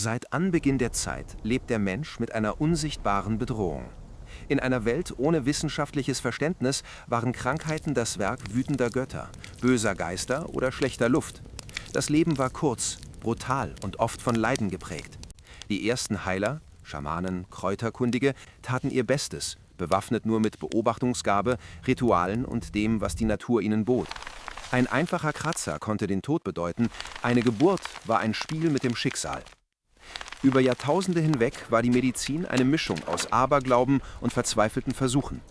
Seit Anbeginn der Zeit lebt der Mensch mit einer unsichtbaren Bedrohung. In einer Welt ohne wissenschaftliches Verständnis waren Krankheiten das Werk wütender Götter, böser Geister oder schlechter Luft. Das Leben war kurz, brutal und oft von Leiden geprägt. Die ersten Heiler, Schamanen, Kräuterkundige, taten ihr Bestes, bewaffnet nur mit Beobachtungsgabe, Ritualen und dem, was die Natur ihnen bot. Ein einfacher Kratzer konnte den Tod bedeuten, eine Geburt war ein Spiel mit dem Schicksal. Über Jahrtausende hinweg war die Medizin eine Mischung aus Aberglauben und verzweifelten Versuchen.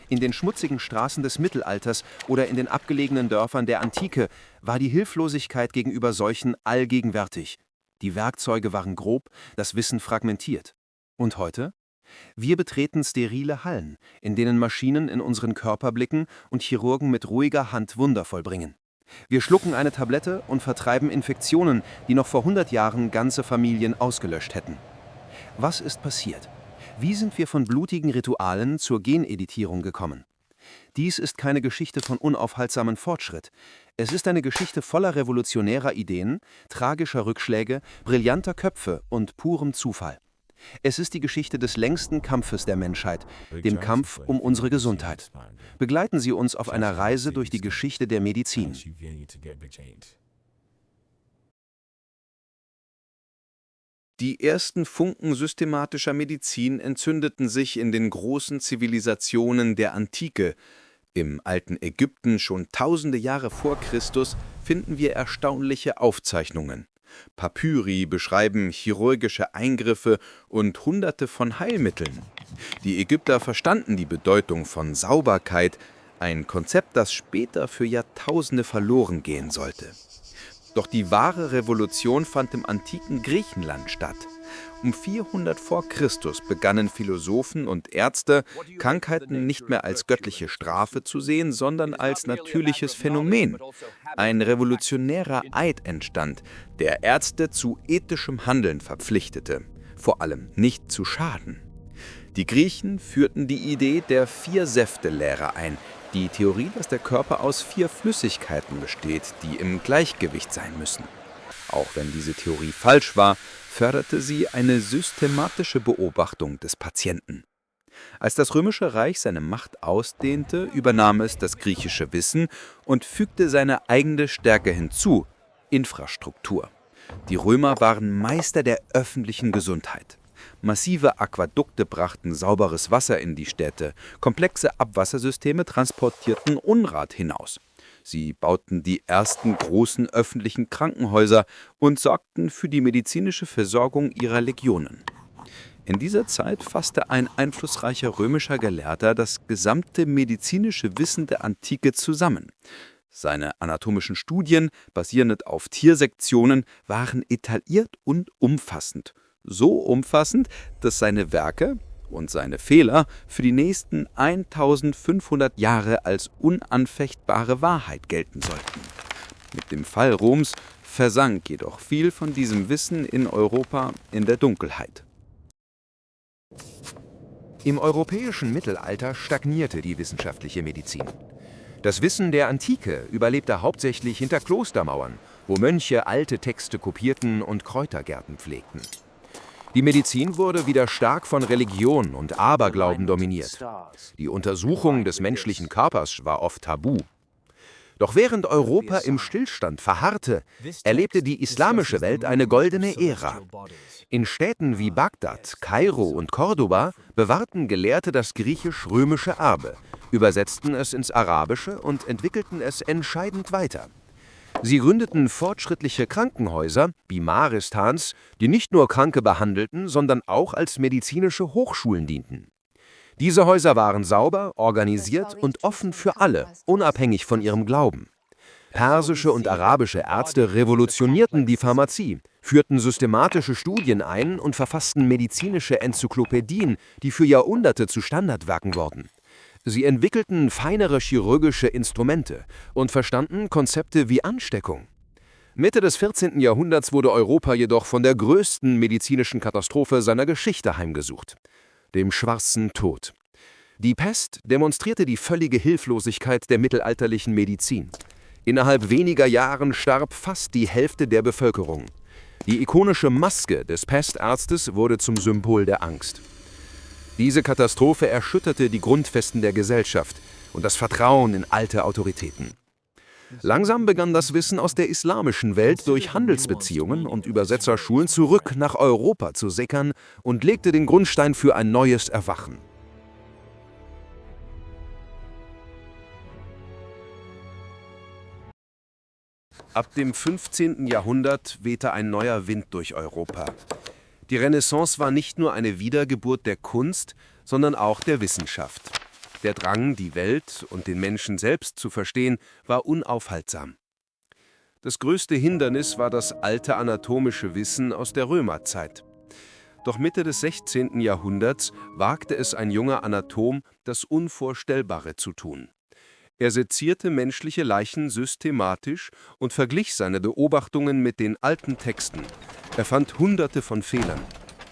In den schmutzigen Straßen des Mittelalters oder in den abgelegenen Dörfern der Antike war die Hilflosigkeit gegenüber Seuchen allgegenwärtig. Die Werkzeuge waren grob, das Wissen fragmentiert. Und heute? Wir betreten sterile Hallen, in denen Maschinen in unseren Körper blicken und Chirurgen mit ruhiger Hand Wunder vollbringen. Wir schlucken eine Tablette und vertreiben Infektionen, die noch vor 100 Jahren ganze Familien ausgelöscht hätten. Was ist passiert? Wie sind wir von blutigen Ritualen zur Geneditierung gekommen? Dies ist keine Geschichte von unaufhaltsamem Fortschritt. Es ist eine Geschichte voller revolutionärer Ideen, tragischer Rückschläge, brillanter Köpfe und purem Zufall. Es ist die Geschichte des längsten Kampfes der Menschheit, dem Kampf um unsere Gesundheit. Begleiten Sie uns auf einer Reise durch die Geschichte der Medizin. Die ersten Funken systematischer Medizin entzündeten sich in den großen Zivilisationen der Antike. Im alten Ägypten, schon tausende Jahre vor Christus, finden wir erstaunliche Aufzeichnungen. Papyri beschreiben chirurgische Eingriffe und Hunderte von Heilmitteln. Die Ägypter verstanden die Bedeutung von Sauberkeit, ein Konzept, das später für Jahrtausende verloren gehen sollte. Doch die wahre Revolution fand im antiken Griechenland statt. Um 400 vor Christus begannen Philosophen und Ärzte, Krankheiten nicht mehr als göttliche Strafe zu sehen, sondern als natürliches Phänomen. Ein revolutionärer Eid entstand, der Ärzte zu ethischem Handeln verpflichtete, vor allem nicht zu schaden. Die Griechen führten die Idee der Vier-Säfte-Lehre ein, die Theorie, dass der Körper aus 4 Flüssigkeiten besteht, die im Gleichgewicht sein müssen. Auch wenn diese Theorie falsch war, förderte sie eine systematische Beobachtung des Patienten. Als das Römische Reich seine Macht ausdehnte, übernahm es das griechische Wissen und fügte seine eigene Stärke hinzu: Infrastruktur. Die Römer waren Meister der öffentlichen Gesundheit. Massive Aquädukte brachten sauberes Wasser in die Städte, komplexe Abwassersysteme transportierten Unrat hinaus. Sie bauten die ersten großen öffentlichen Krankenhäuser und sorgten für die medizinische Versorgung ihrer Legionen. In dieser Zeit fasste ein einflussreicher römischer Gelehrter das gesamte medizinische Wissen der Antike zusammen. Seine anatomischen Studien, basierend auf Tiersektionen, waren detailliert und umfassend. So umfassend, dass seine Werke und seine Fehler für die nächsten 1500 Jahre als unanfechtbare Wahrheit gelten sollten. Mit dem Fall Roms versank jedoch viel von diesem Wissen in Europa in der Dunkelheit. Im europäischen Mittelalter stagnierte die wissenschaftliche Medizin. Das Wissen der Antike überlebte hauptsächlich hinter Klostermauern, wo Mönche alte Texte kopierten und Kräutergärten pflegten. Die Medizin wurde wieder stark von Religion und Aberglauben dominiert. Die Untersuchung des menschlichen Körpers war oft tabu. Doch während Europa im Stillstand verharrte, erlebte die islamische Welt eine goldene Ära. In Städten wie Bagdad, Kairo und Cordoba bewahrten Gelehrte das griechisch-römische Erbe, übersetzten es ins Arabische und entwickelten es entscheidend weiter. Sie gründeten fortschrittliche Krankenhäuser, wie Maristans, die nicht nur Kranke behandelten, sondern auch als medizinische Hochschulen dienten. Diese Häuser waren sauber, organisiert und offen für alle, unabhängig von ihrem Glauben. Persische und arabische Ärzte revolutionierten die Pharmazie, führten systematische Studien ein und verfassten medizinische Enzyklopädien, die für Jahrhunderte zu Standardwerken wurden. Sie entwickelten feinere chirurgische Instrumente und verstanden Konzepte wie Ansteckung. Mitte des 14. Jahrhunderts wurde Europa jedoch von der größten medizinischen Katastrophe seiner Geschichte heimgesucht: dem Schwarzen Tod. Die Pest demonstrierte die völlige Hilflosigkeit der mittelalterlichen Medizin. Innerhalb weniger Jahren starb fast die Hälfte der Bevölkerung. Die ikonische Maske des Pestarztes wurde zum Symbol der Angst. Diese Katastrophe erschütterte die Grundfesten der Gesellschaft und das Vertrauen in alte Autoritäten. Langsam begann das Wissen aus der islamischen Welt durch Handelsbeziehungen und Übersetzerschulen zurück nach Europa zu sickern und legte den Grundstein für ein neues Erwachen. Ab dem 15. Jahrhundert wehte ein neuer Wind durch Europa. Die Renaissance war nicht nur eine Wiedergeburt der Kunst, sondern auch der Wissenschaft. Der Drang, die Welt und den Menschen selbst zu verstehen, war unaufhaltsam. Das größte Hindernis war das alte anatomische Wissen aus der Römerzeit. Doch Mitte des 16. Jahrhunderts wagte es ein junger Anatom, das Unvorstellbare zu tun. Er sezierte menschliche Leichen systematisch und verglich seine Beobachtungen mit den alten Texten. Er fand Hunderte von Fehlern.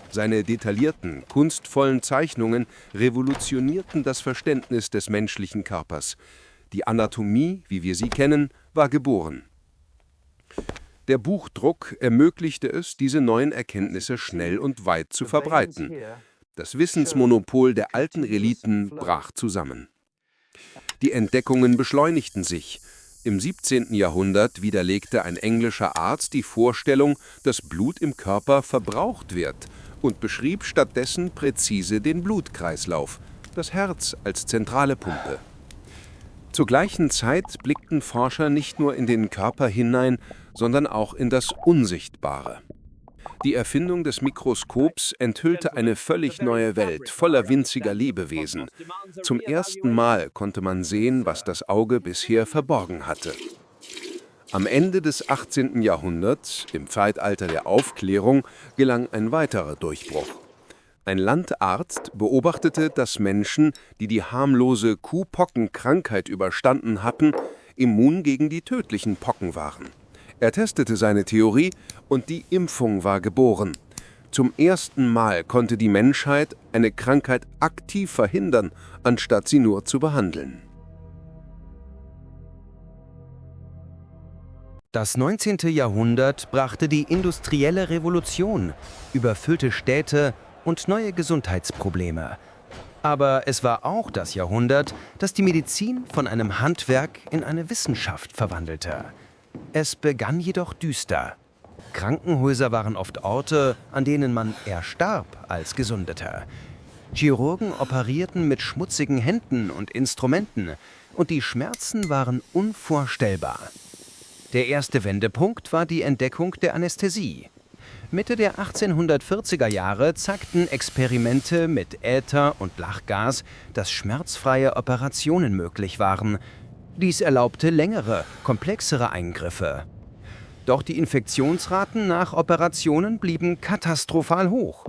Seine detaillierten, kunstvollen Zeichnungen revolutionierten das Verständnis des menschlichen Körpers. Die Anatomie, wie wir sie kennen, war geboren. Der Buchdruck ermöglichte es, diese neuen Erkenntnisse schnell und weit zu verbreiten. Das Wissensmonopol der alten Eliten brach zusammen. Die Entdeckungen beschleunigten sich. Im 17. Jahrhundert widerlegte ein englischer Arzt die Vorstellung, dass Blut im Körper verbraucht wird und beschrieb stattdessen präzise den Blutkreislauf, das Herz als zentrale Pumpe. Zur gleichen Zeit blickten Forscher nicht nur in den Körper hinein, sondern auch in das Unsichtbare. Die Erfindung des Mikroskops enthüllte eine völlig neue Welt voller winziger Lebewesen. Zum ersten Mal konnte man sehen, was das Auge bisher verborgen hatte. Am Ende des 18. Jahrhunderts, im Zeitalter der Aufklärung, gelang ein weiterer Durchbruch. Ein Landarzt beobachtete, dass Menschen, die die harmlose Kuhpockenkrankheit überstanden hatten, immun gegen die tödlichen Pocken waren. Er testete seine Theorie und die Impfung war geboren. Zum ersten Mal konnte die Menschheit eine Krankheit aktiv verhindern, anstatt sie nur zu behandeln. Das 19. Jahrhundert brachte die industrielle Revolution, überfüllte Städte und neue Gesundheitsprobleme. Aber es war auch das Jahrhundert, das die Medizin von einem Handwerk in eine Wissenschaft verwandelte. Es begann jedoch düster. Krankenhäuser waren oft Orte, an denen man eher starb als gesundete. Chirurgen operierten mit schmutzigen Händen und Instrumenten und die Schmerzen waren unvorstellbar. Der erste Wendepunkt war die Entdeckung der Anästhesie. Mitte der 1840er Jahre zeigten Experimente mit Äther und Lachgas, dass schmerzfreie Operationen möglich waren. Dies erlaubte längere, komplexere Eingriffe. Doch die Infektionsraten nach Operationen blieben katastrophal hoch.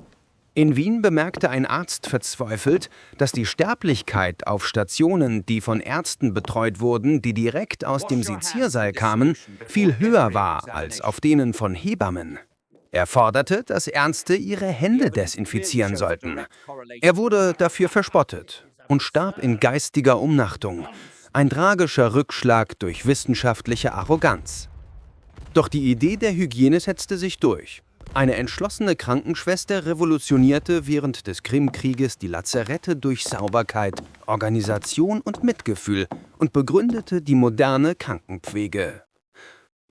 In Wien bemerkte ein Arzt verzweifelt, dass die Sterblichkeit auf Stationen, die von Ärzten betreut wurden, die direkt aus dem Seziersaal kamen, viel höher war als auf denen von Hebammen. Er forderte, dass Ärzte ihre Hände desinfizieren sollten. Er wurde dafür verspottet und starb in geistiger Umnachtung. Ein tragischer Rückschlag durch wissenschaftliche Arroganz. Doch die Idee der Hygiene setzte sich durch. Eine entschlossene Krankenschwester revolutionierte während des Krimkrieges die Lazarette durch Sauberkeit, Organisation und Mitgefühl und begründete die moderne Krankenpflege.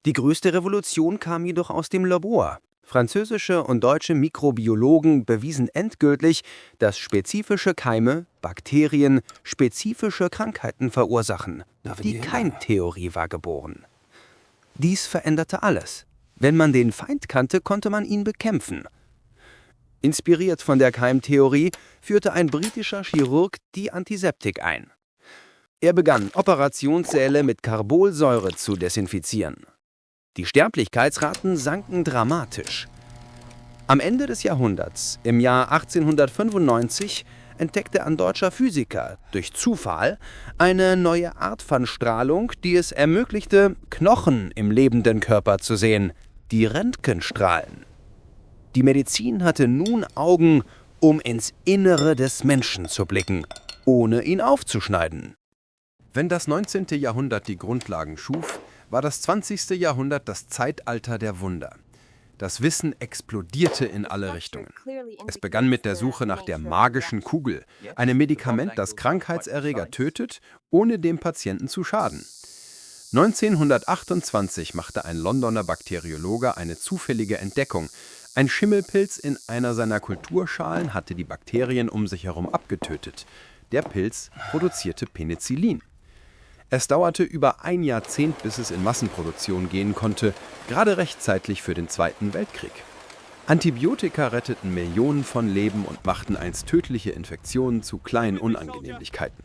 Die größte Revolution kam jedoch aus dem Labor. Französische und deutsche Mikrobiologen bewiesen endgültig, dass spezifische Keime, Bakterien, spezifische Krankheiten verursachen. Die Keimtheorie war geboren. Dies veränderte alles. Wenn man den Feind kannte, konnte man ihn bekämpfen. Inspiriert von der Keimtheorie führte ein britischer Chirurg die Antiseptik ein. Er begann, Operationssäle mit Carbolsäure zu desinfizieren. Die Sterblichkeitsraten sanken dramatisch. Am Ende des Jahrhunderts, im Jahr 1895, entdeckte ein deutscher Physiker durch Zufall eine neue Art von Strahlung, die es ermöglichte, Knochen im lebenden Körper zu sehen, die Röntgenstrahlen. Die Medizin hatte nun Augen, um ins Innere des Menschen zu blicken, ohne ihn aufzuschneiden. Wenn das 19. Jahrhundert die Grundlagen schuf, war das 20. Jahrhundert das Zeitalter der Wunder. Das Wissen explodierte in alle Richtungen. Es begann mit der Suche nach der magischen Kugel, einem Medikament, das Krankheitserreger tötet, ohne dem Patienten zu schaden. 1928 machte ein Londoner Bakteriologe eine zufällige Entdeckung. Ein Schimmelpilz in einer seiner Kulturschalen hatte die Bakterien um sich herum abgetötet. Der Pilz produzierte Penicillin. Es dauerte über ein Jahrzehnt, bis es in Massenproduktion gehen konnte, gerade rechtzeitig für den Zweiten Weltkrieg. Antibiotika retteten Millionen von Leben und machten einst tödliche Infektionen zu kleinen Unannehmlichkeiten.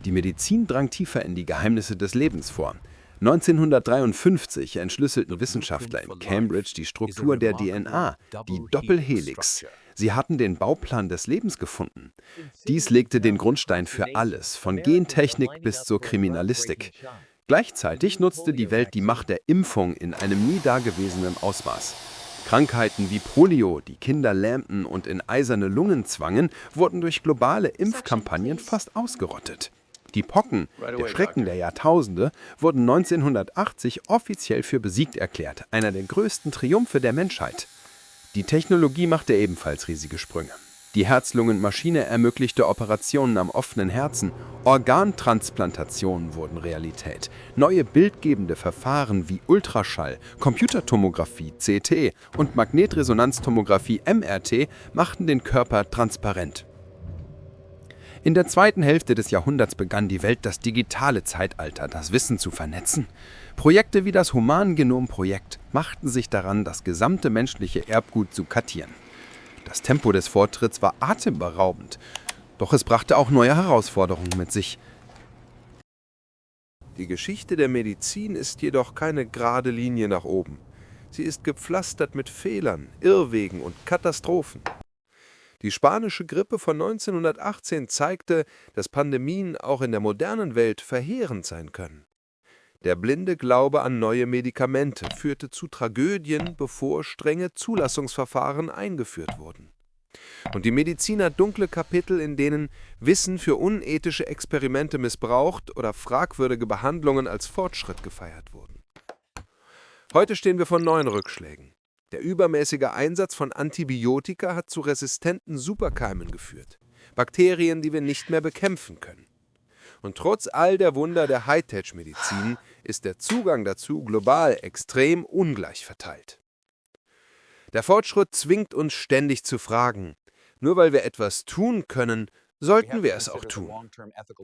Die Medizin drang tiefer in die Geheimnisse des Lebens vor. 1953 entschlüsselten Wissenschaftler in Cambridge die Struktur der DNA, die Doppelhelix. Sie hatten den Bauplan des Lebens gefunden. Dies legte den Grundstein für alles, von Gentechnik bis zur Kriminalistik. Gleichzeitig nutzte die Welt die Macht der Impfung in einem nie dagewesenen Ausmaß. Krankheiten wie Polio, die Kinder lähmten und in eiserne Lungen zwangen, wurden durch globale Impfkampagnen fast ausgerottet. Die Pocken, der Schrecken der Jahrtausende, wurden 1980 offiziell für besiegt erklärt, einer der größten Triumphe der Menschheit. Die Technologie machte ebenfalls riesige Sprünge. Die Herz-Lungen-Maschine ermöglichte Operationen am offenen Herzen, Organtransplantationen wurden Realität, neue bildgebende Verfahren wie Ultraschall, Computertomographie (CT) und Magnetresonanztomographie (MRT) machten den Körper transparent. In der zweiten Hälfte des Jahrhunderts begann die Welt das digitale Zeitalter, das Wissen zu vernetzen. Projekte wie das Humangenom-Projekt machten sich daran, das gesamte menschliche Erbgut zu kartieren. Das Tempo des Fortschritts war atemberaubend, doch es brachte auch neue Herausforderungen mit sich. Die Geschichte der Medizin ist jedoch keine gerade Linie nach oben. Sie ist gepflastert mit Fehlern, Irrwegen und Katastrophen. Die spanische Grippe von 1918 zeigte, dass Pandemien auch in der modernen Welt verheerend sein können. Der blinde Glaube an neue Medikamente führte zu Tragödien, bevor strenge Zulassungsverfahren eingeführt wurden. Und die Medizin hat dunkle Kapitel, in denen Wissen für unethische Experimente missbraucht oder fragwürdige Behandlungen als Fortschritt gefeiert wurden. Heute stehen wir vor neuen Rückschlägen. Der übermäßige Einsatz von Antibiotika hat zu resistenten Superkeimen geführt. Bakterien, die wir nicht mehr bekämpfen können. Und trotz all der Wunder der Hightech-Medizin ist der Zugang dazu global extrem ungleich verteilt. Der Fortschritt zwingt uns ständig zu fragen, nur weil wir etwas tun können, sollten wir es auch tun.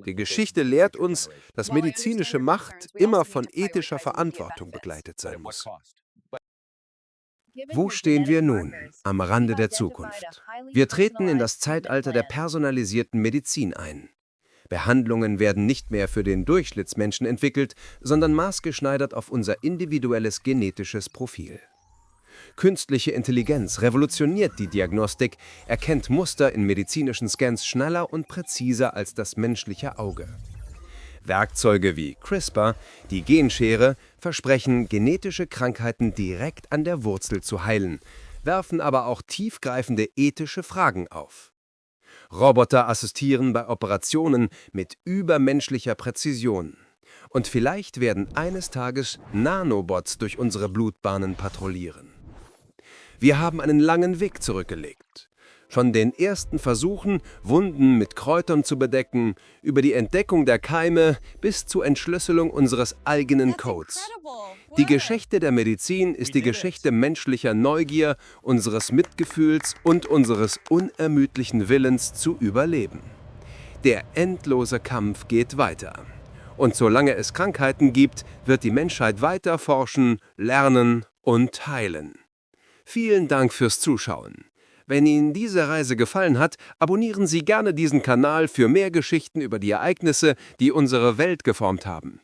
Die Geschichte lehrt uns, dass medizinische Macht immer von ethischer Verantwortung begleitet sein muss. Wo stehen wir nun? Am Rande der Zukunft. Wir treten in das Zeitalter der personalisierten Medizin ein. Behandlungen werden nicht mehr für den Durchschnittsmenschen entwickelt, sondern maßgeschneidert auf unser individuelles genetisches Profil. Künstliche Intelligenz revolutioniert die Diagnostik, erkennt Muster in medizinischen Scans schneller und präziser als das menschliche Auge. Werkzeuge wie CRISPR, die Genschere, versprechen, genetische Krankheiten direkt an der Wurzel zu heilen, werfen aber auch tiefgreifende ethische Fragen auf. Roboter assistieren bei Operationen mit übermenschlicher Präzision. Und vielleicht werden eines Tages Nanobots durch unsere Blutbahnen patrouillieren. Wir haben einen langen Weg zurückgelegt. Von den ersten Versuchen, Wunden mit Kräutern zu bedecken, über die Entdeckung der Keime bis zur Entschlüsselung unseres eigenen Codes. Die Geschichte der Medizin ist die Geschichte menschlicher Neugier, unseres Mitgefühls und unseres unermüdlichen Willens zu überleben. Der endlose Kampf geht weiter. Und solange es Krankheiten gibt, wird die Menschheit weiter forschen, lernen und heilen. Vielen Dank fürs Zuschauen. Wenn Ihnen diese Reise gefallen hat, abonnieren Sie gerne diesen Kanal für mehr Geschichten über die Ereignisse, die unsere Welt geformt haben.